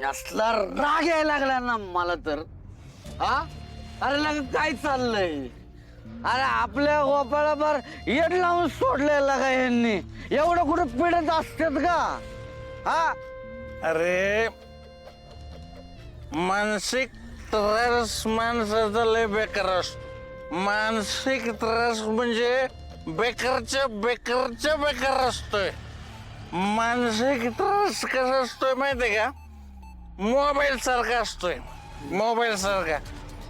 असला राग यायला लागला ना मला तर. हा अरे लग काय चाललंय? अरे आपल्या गोपाळावर येड लावून सोडलेला का यांनी? एवढं कुठं पिढत असतात का? हा अरे मानसिक त्रास माणसाचा लय बेकार असतो. मानसिक त्रास म्हणजे बेकारच्या बेकार असतोय. मानसिक त्रास कसा असतोय माहितीये का? मोबाईल सारखा असतोय.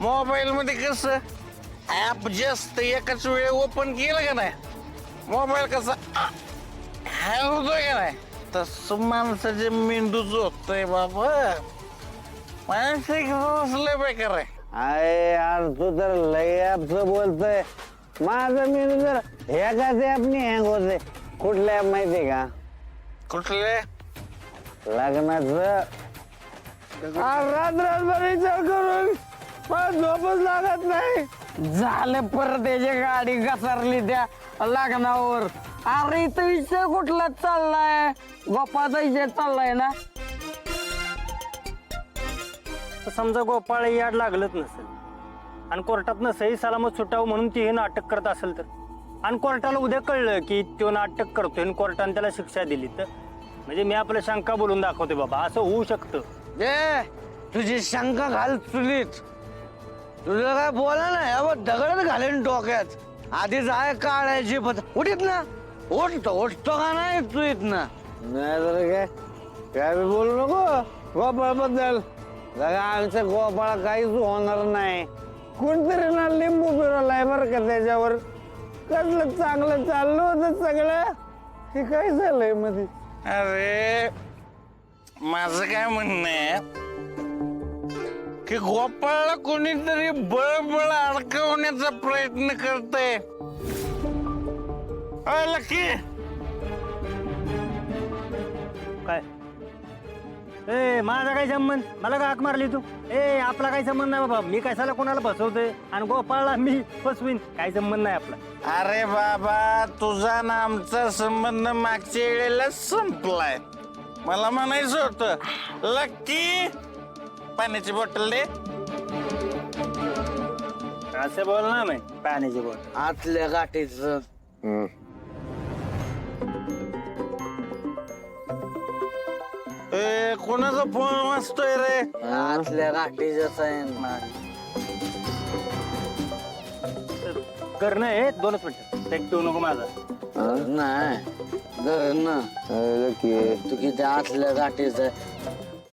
मोबाईल मध्ये कसं ऍप जास्त एकाच वेळी ओपन केलं का नाही, मोबाईल कसा हँग होतोय का नाही, तसं माणसाचे मेंदू होतोय बाबा. मानसिक त्रास लय बेकार आहे. अरे यार तू तर लय ऍपच बोलतोय. माझं मी तर एकाच ऍपनी हँग होते. कुठल्या ऍप माहितीये का? कुठले? लग्नाचं. रात्रभर विचार करून मला झोपच लागत नाही. झालं परत त्याची गाडी घसरली त्या लग्नावर. अरे इथं विषय कुठला चाललाय? गोपाचा विषय चाललाय ना. समजा गोपाळ याड लागलंच नसेल आणि कोर्टातनं सही सलामत सुटावं म्हणून ती हे नाटक करत असेल तर, आणि कोर्टाला उद्या कळलं की तो नाटक करतोय आणि कोर्टाने त्याला शिक्षा दिली तर, म्हणजे मी आपल्या शंका बोलून दाखवते बाबा, असं होऊ शकतं. तुझी शंका घाल चुलीत. तुझं काय बोला ना यावर दगडच घालेन डोक्यात. आधीच आहे काढायची पद. उठीत ना उठतो का नाही तू इथनं? नाही तर काय बोलू नको गोपाळ बद्दल. आमच्या गोपाळ काहीच होणार नाही. कोणतरी ना लिंबू फिरवलाय बरं का त्याच्यावर. कसलं चांगलं चाललं होतं सगळं, हे काय झालंय मध्ये? अरे माझं काय म्हणणं आहे की गोपाळला कोणीतरी बळबळ अडकवण्याचा प्रयत्न करतंय. अय लकी, काय ए माझा काय संबंध? मला का हाक मारली तू? ए आपला काही संबंध नाही बाबा. मी कशाला कोणाला फसवतोय आणि गोपाळला मी फसवीन? काही संबंध नाही आपला. अरे बाबा तुझा आणि आमचा संबंध मागच्या वेळेला संपलाय. मला म्हणायचं होतं लकी पाण्याची बॉटल दे. असं बोल ना मी पाण्याची बोल. आतल्या गाठीच. ए कोणाचा फोन वाजतोय रे? आतल्या गाठीच आहे ना. करणं हे 2च मिनिटं. टेक ठेवू नको माझा. नाही घर ना. तू किती आतल्या गाठीच आहे.